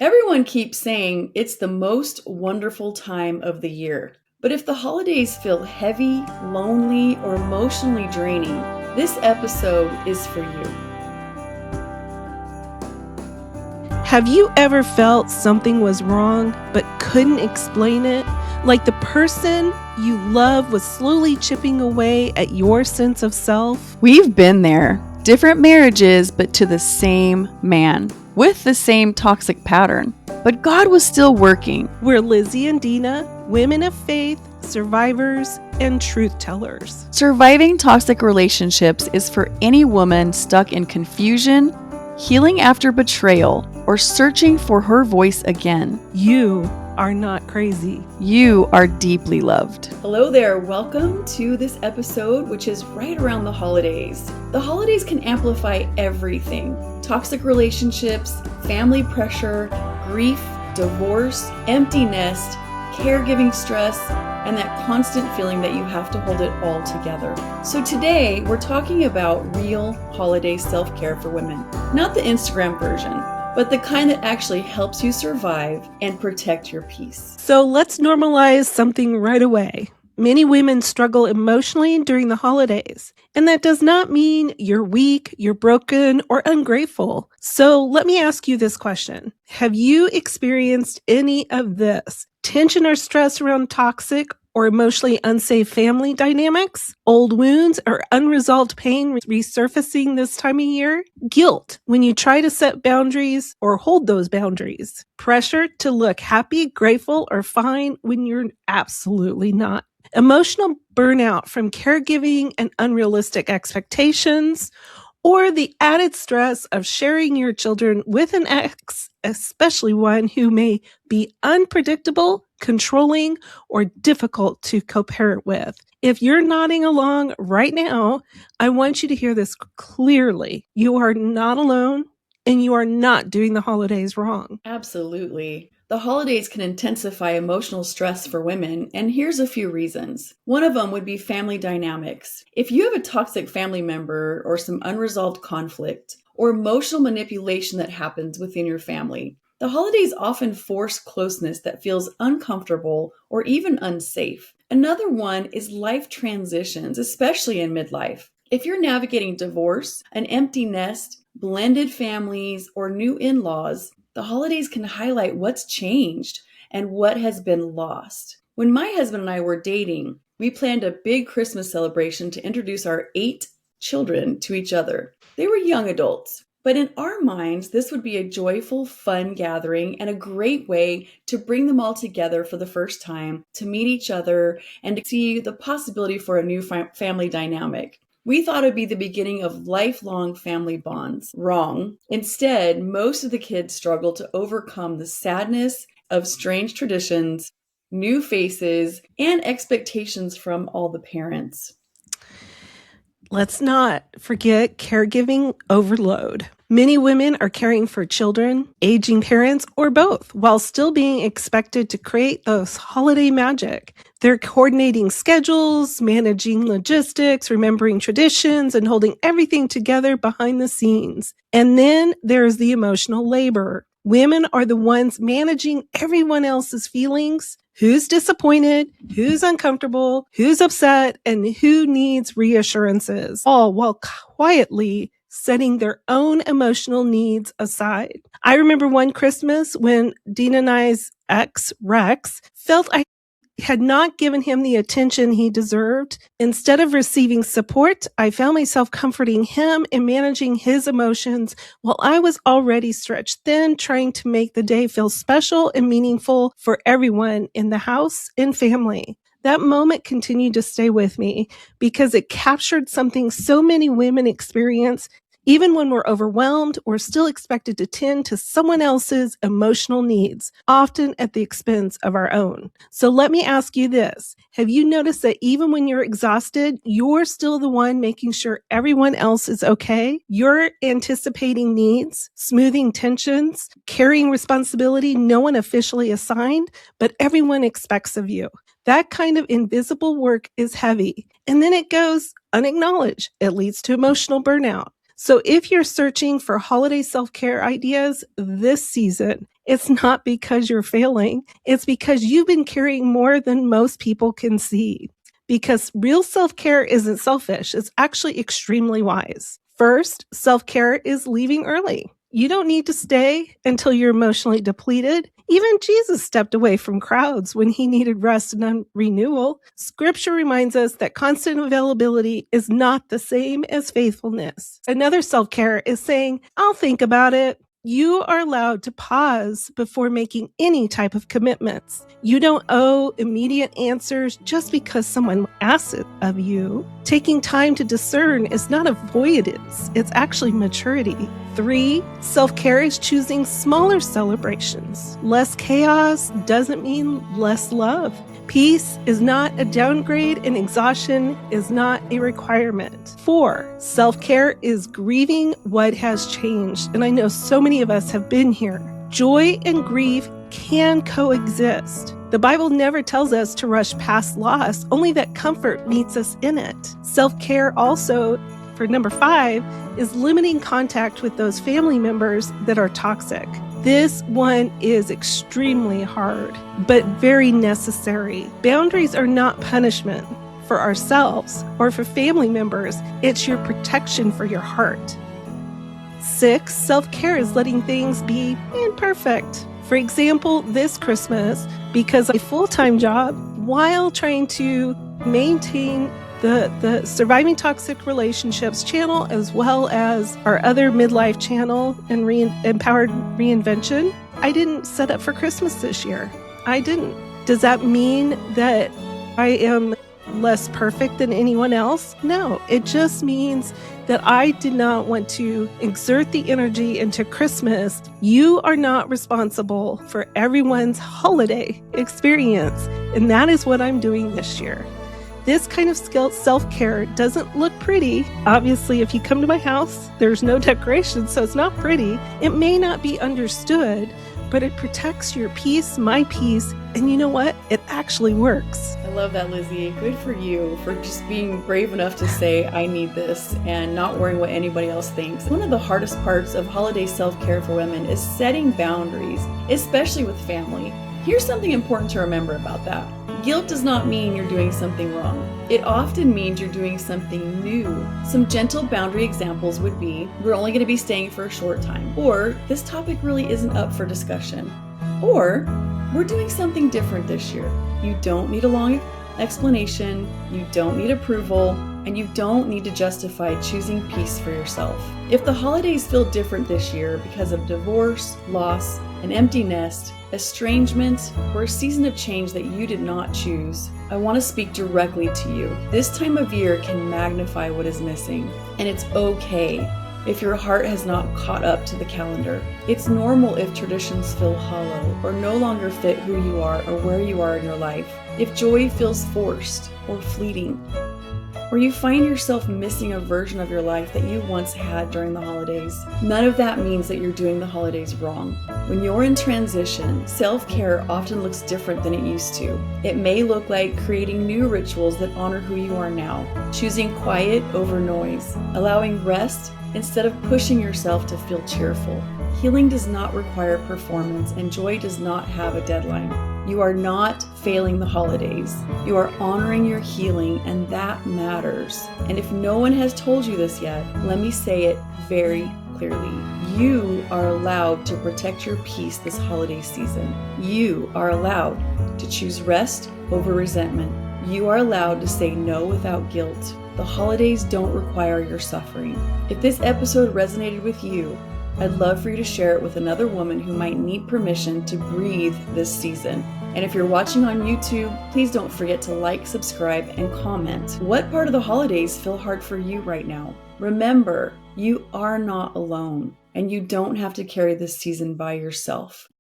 Everyone keeps saying it's the most wonderful time of the year. But if the holidays feel heavy, lonely, or emotionally draining, this episode is for you. Have you ever felt something was wrong but couldn't explain it? Like the person you love was slowly chipping away at your sense of self? We've been there. Different marriages, but to the same man, with the same toxic pattern. But God was still working. We're Lizzie and Deana, women of faith, survivors, and truth tellers. Surviving toxic relationships is for any woman stuck in confusion, healing after betrayal, or searching for her voice again. You are not crazy. You are deeply loved. Hello there. Welcome to this episode, which is right around the holidays. The holidays can amplify everything: toxic relationships, family pressure, grief, divorce, empty nest, caregiving stress, and that constant feeling that you have to hold it all together. So today, we're talking about real holiday self-care for women. Not the Instagram version, but the kind that actually helps you survive and protect your peace. So let's normalize something right away. Many women struggle emotionally during the holidays, and that does not mean you're weak, you're broken, or ungrateful. So let me ask you this question. Have you experienced any of this? Tension or stress around toxic or emotionally unsafe family dynamics? Old wounds or unresolved pain resurfacing this time of year? Guilt when you try to set boundaries or hold those boundaries? Pressure to look happy, grateful, or fine when you're absolutely not? Emotional burnout from caregiving and unrealistic expectations? Or the added stress of sharing your children with an ex, especially one who may be unpredictable, controlling, or difficult to co-parent with. If you're nodding along right now, I want you to hear this clearly. You are not alone, and you are not doing the holidays wrong. Absolutely. The holidays can intensify emotional stress for women, and here's a few reasons. One of them would be family dynamics. If you have a toxic family member or some unresolved conflict or emotional manipulation that happens within your family, the holidays often force closeness that feels uncomfortable or even unsafe. Another one is life transitions, especially in midlife. If you're navigating divorce, an empty nest, blended families, or new in-laws, the holidays can highlight what's changed and what has been lost. When my husband and I were dating, we planned a big Christmas celebration to introduce our 8 children to each other. They were young adults, but in our minds, this would be a joyful, fun gathering and a great way to bring them all together for the first time, to meet each other, and to see the possibility for a new family dynamic. We thought it'd be the beginning of lifelong family bonds. Wrong. Instead, most of the kids struggled to overcome the sadness of strange traditions, new faces, and expectations from all the parents. Let's not forget caregiving overload. Many women are caring for children, aging parents, or both, while still being expected to create this holiday magic. They're coordinating schedules, managing logistics, remembering traditions, and holding everything together behind the scenes. And then there's the emotional labor. Women are the ones managing everyone else's feelings. Who's disappointed, who's uncomfortable, who's upset, and who needs reassurances, all while quietly setting their own emotional needs aside. I remember one Christmas when Deana and I's ex, Rex, felt I had not given him the attention he deserved. Instead of receiving support, I found myself comforting him and managing his emotions while I was already stretched thin, trying to make the day feel special and meaningful for everyone in the house and family. That moment continued to stay with me because it captured something so many women experience. Even when we're overwhelmed, we're still expected to tend to someone else's emotional needs, often at the expense of our own. So let me ask you this. Have you noticed that even when you're exhausted, you're still the one making sure everyone else is okay? You're anticipating needs, smoothing tensions, carrying responsibility no one officially assigned, but everyone expects of you. That kind of invisible work is heavy, and then it goes unacknowledged. It leads to emotional burnout. So if you're searching for holiday self-care ideas this season, It's not because you're failing. It's because you've been carrying more than most people can see. Because real self-care isn't selfish. It's actually extremely wise. First, self-care is leaving early. You don't need to stay until you're emotionally depleted. Even Jesus stepped away from crowds when he needed rest and renewal. Scripture reminds us that constant availability is not the same as faithfulness. Another self-care is saying, I'll think about it. You are allowed to pause before making any type of commitments. You don't owe immediate answers just because someone asks it of you. Taking time to discern is not avoidance, it's actually maturity. 3, self-care is choosing smaller celebrations. Less chaos doesn't mean less love. Peace is not a downgrade and exhaustion is not a requirement. 4, self-care is grieving what has changed. And I know so many of us have been here. Joy and grief can coexist. The Bible never tells us to rush past loss, only that comfort meets us in it. Self-care also, for number 5, is limiting contact with those family members that are toxic. This one is extremely hard, but very necessary. Boundaries are not punishment for ourselves or for family members. It's your protection for your heart. 6, self-care is letting things be imperfect. For example, this Christmas, because of a full-time job, while trying to maintain the Surviving Toxic Relationships channel, as well as our other midlife channel and Empowered Reinvention, I didn't set up for Christmas this year. I didn't. Does that mean that I am less perfect than anyone else? No, it just means that I did not want to exert the energy into Christmas. You are not responsible for everyone's holiday experience, and that is what I'm doing this year. This kind of self-care doesn't look pretty. Obviously, if you come to my house, there's no decoration, so it's not pretty. It may not be understood, but it protects your peace, my peace, and you know what? It actually works. I love that, Lizzie. Good for you for just being brave enough to say, I need this, and not worrying what anybody else thinks. One of the hardest parts of holiday self-care for women is setting boundaries, especially with family. Here's something important to remember about that. Guilt does not mean you're doing something wrong. It often means you're doing something new. Some gentle boundary examples would be, we're only going to be staying for a short time, or this topic really isn't up for discussion, or we're doing something different this year. You don't need a long explanation, you don't need approval, and you don't need to justify choosing peace for yourself. If the holidays feel different this year because of divorce, loss, an empty nest, estrangement, or a season of change that you did not choose, I want to speak directly to you. This time of year can magnify what is missing, and it's okay if your heart has not caught up to the calendar. It's normal if traditions feel hollow or no longer fit who you are or where you are in your life. If joy feels forced or fleeting, or you find yourself missing a version of your life that you once had during the holidays, none of that means that you're doing the holidays wrong. When you're in transition, self-care often looks different than it used to. It may look like creating new rituals that honor who you are now, choosing quiet over noise, allowing rest instead of pushing yourself to feel cheerful. Healing does not require performance, and joy does not have a deadline. You are not failing the holidays. You are honoring your healing, and that matters. And if no one has told you this yet, let me say it very clearly. You are allowed to protect your peace this holiday season. You are allowed to choose rest over resentment. You are allowed to say no without guilt. The holidays don't require your suffering. If this episode resonated with you, I'd love for you to share it with another woman who might need permission to breathe this season. And if you're watching on YouTube, please don't forget to like, subscribe, and comment. What part of the holidays feel hard for you right now? Remember, you are not alone, and you don't have to carry this season by yourself.